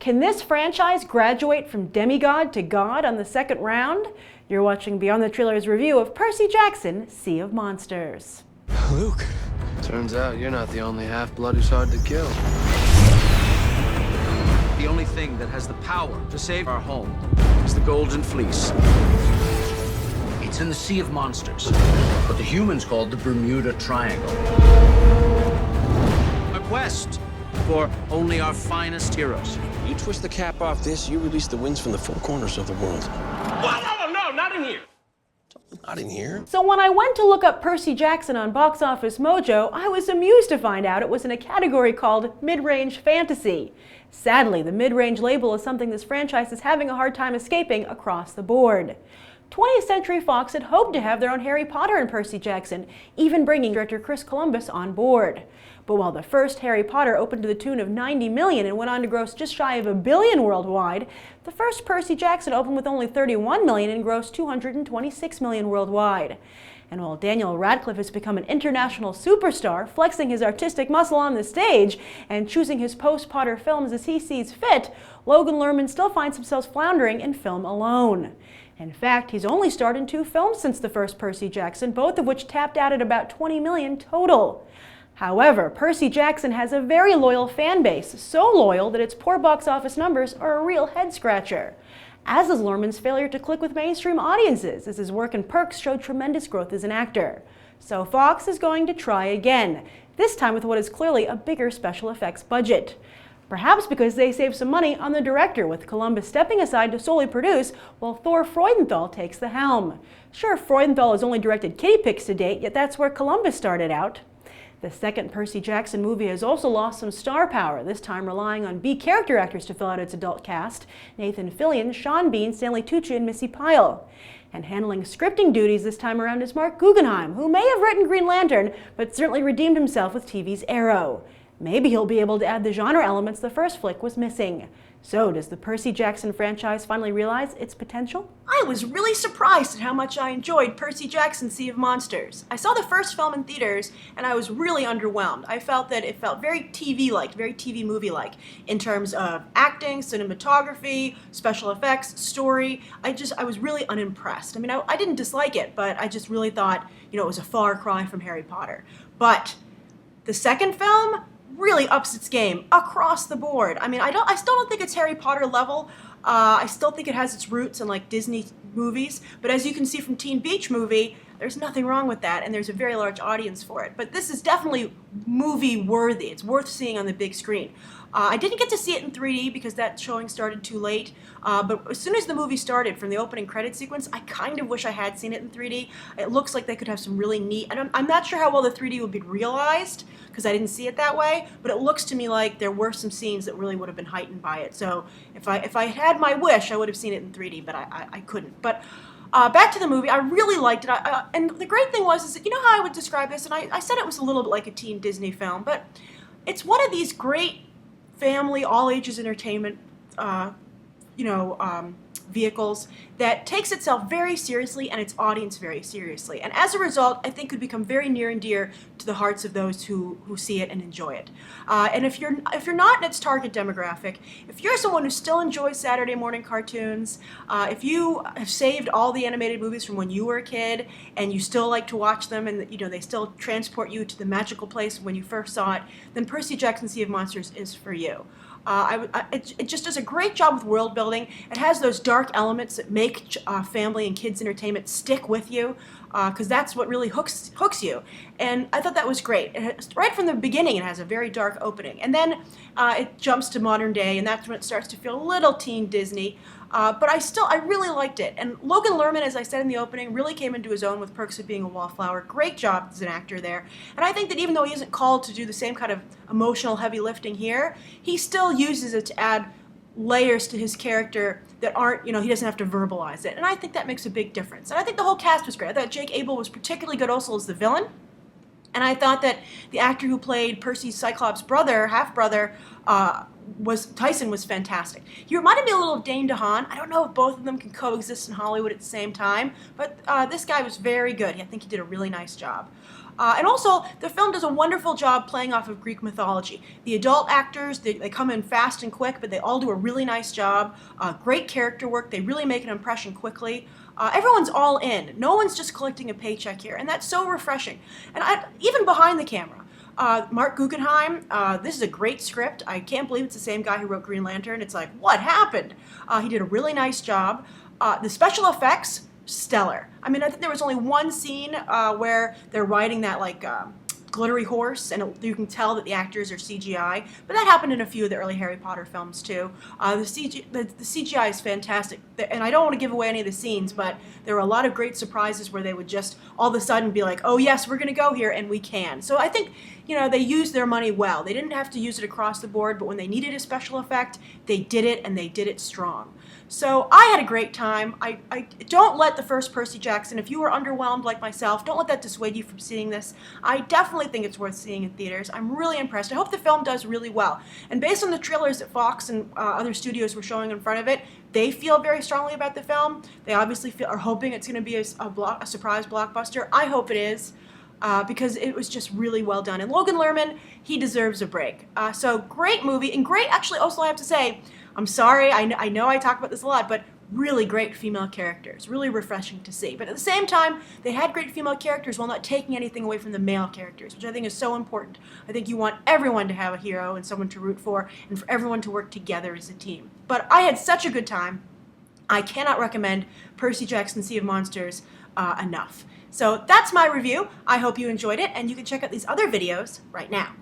Can this franchise graduate from demigod to god on the second round? You're watching Beyond the Trailer's review of Percy Jackson, Sea of Monsters. Luke. Turns out you're not the only half-blood who's hard to kill. The only thing that has the power to save our home is the Golden Fleece. It's in the Sea of Monsters, what the humans called the Bermuda Triangle. A quest for only our finest heroes. You twist the cap off this, you release the winds from the four corners of the world. What? No, not in here. Not in here. So when I went to look up Percy Jackson on Box Office Mojo, I was amused to find out it was in a category called mid-range fantasy. Sadly, the mid-range label is something this franchise is having a hard time escaping across the board. 20th Century Fox had hoped to have their own Harry Potter and Percy Jackson, even bringing director Chris Columbus on board. But while the first Harry Potter opened to the tune of $90 million and went on to gross just shy of $1 billion worldwide, the first Percy Jackson opened with only $31 million and grossed $226 million worldwide. And while Daniel Radcliffe has become an international superstar, flexing his artistic muscle on the stage and choosing his post-Potter films as he sees fit, Logan Lerman still finds himself floundering in film alone. In fact, he's only starred in 2 films since the first Percy Jackson, both of which tapped out at about $20 million total. However, Percy Jackson has a very loyal fan base, so loyal that its poor box office numbers are a real head-scratcher. As is Lerman's failure to click with mainstream audiences, as his work in Perks showed tremendous growth as an actor. So Fox is going to try again, this time with what is clearly a bigger special effects budget. Perhaps because they save some money on the director, with Columbus stepping aside to solely produce while Thor Freudenthal takes the helm. Sure, Freudenthal has only directed kiddie pics to date, yet that's where Columbus started out. The second Percy Jackson movie has also lost some star power, this time relying on B character actors to fill out its adult cast: Nathan Fillion, Sean Bean, Stanley Tucci, and Missy Pyle. And handling scripting duties this time around is Mark Guggenheim, who may have written Green Lantern, but certainly redeemed himself with TV's Arrow. Maybe he'll be able to add the genre elements the first flick was missing. So, does the Percy Jackson franchise finally realize its potential? I was really surprised at how much I enjoyed Percy Jackson, Sea of Monsters. I saw the first film in theaters, and I was really underwhelmed. I felt that it felt very TV-like, very TV movie-like, in terms of acting, cinematography, special effects, story. I was really unimpressed. I mean, I didn't dislike it, but I just really thought, it was a far cry from Harry Potter. But the second film really ups its game across the board. I mean, I still don't think it's Harry Potter level. I still think it has its roots in like Disney movies, but as you can see from Teen Beach Movie, there's nothing wrong with that, and there's a very large audience for it. But this is definitely movie worthy. It's worth seeing on the big screen. I didn't get to see it in 3D because that showing started too late, but as soon as the movie started, from the opening credit sequence, I kind of wish I had seen it in 3D. It looks like they could have some really neat, I'm not sure how well the 3D would be realized, because I didn't see it that way, but it looks to me like there were some scenes that really would have been heightened by it. So if I had my wish, I would have seen it in 3D, but I couldn't. But back to the movie, I really liked it, and the great thing was, is that, how I would describe this, and I said it was a little bit like a teen Disney film, but it's one of these great family, all-ages entertainment, vehicles that takes itself very seriously and its audience very seriously. And as a result, I think could become very near and dear to the hearts of those who see it and enjoy it. And if you're not in its target demographic, if you're someone who still enjoys Saturday morning cartoons, if you have saved all the animated movies from when you were a kid and you still like to watch them and they still transport you to the magical place when you first saw it, then Percy Jackson, Sea of Monsters is for you. It just does a great job with world building. It has those dark elements that make family and kids entertainment stick with you, because that's what really hooks you. And I thought that was great. Right from the beginning, it has a very dark opening, and then it jumps to modern day, and that's when it starts to feel a little teen Disney. But I really liked it. And Logan Lerman, as I said in the opening, really came into his own with Perks of Being a Wallflower. Great job as an actor there. And I think that even though he isn't called to do the same kind of emotional heavy lifting here, he still uses it to add layers to his character that aren't, he doesn't have to verbalize it. And I think that makes a big difference. And I think the whole cast was great. I thought Jake Abel was particularly good also as the villain. And I thought that the actor who played Percy's Cyclops brother, half-brother, Tyson was fantastic. He reminded me a little of Dane DeHaan. I don't know if both of them can coexist in Hollywood at the same time, but this guy was very good. I think he did a really nice job. And also, the film does a wonderful job playing off of Greek mythology. The adult actors, they come in fast and quick, but they all do a really nice job. Great character work. They really make an impression quickly. Everyone's all in. No one's just collecting a paycheck here, and that's so refreshing. And even behind the camera, Mark Guggenheim, this is a great script. I can't believe it's the same guy who wrote Green Lantern. It's like, what happened? He did a really nice job. The special effects, stellar. I mean, I think there was only one scene where they're riding that like glittery horse, and you can tell that the actors are CGI, but that happened in a few of the early Harry Potter films too. The CGI is fantastic, and I don't want to give away any of the scenes, but there were a lot of great surprises where they would just all of a sudden be like, oh yes, we're going to go here, and we can. So I think, you know, they used their money well. They didn't have to use it across the board, but when they needed a special effect, they did it, and they did it strong. So I had a great time. I don't let the first Percy Jackson, if you were underwhelmed like myself, don't let that dissuade you from seeing this. I definitely think it's worth seeing in theaters. I'm really impressed. I hope the film does really well. And based on the trailers that Fox and other studios were showing in front of it, they feel very strongly about the film. They obviously are hoping it's going to be a surprise blockbuster. I hope it is. Because it was just really well done. And Logan Lerman, he deserves a break. So great movie, and great, actually, also I have to say, I'm sorry, I know I talk about this a lot, but really great female characters, really refreshing to see. But at the same time, they had great female characters while not taking anything away from the male characters, which I think is so important. I think you want everyone to have a hero and someone to root for, and for everyone to work together as a team. But I had such a good time. I cannot recommend Percy Jackson Sea of Monsters enough. So that's my review. I hope you enjoyed it, and you can check out these other videos right now.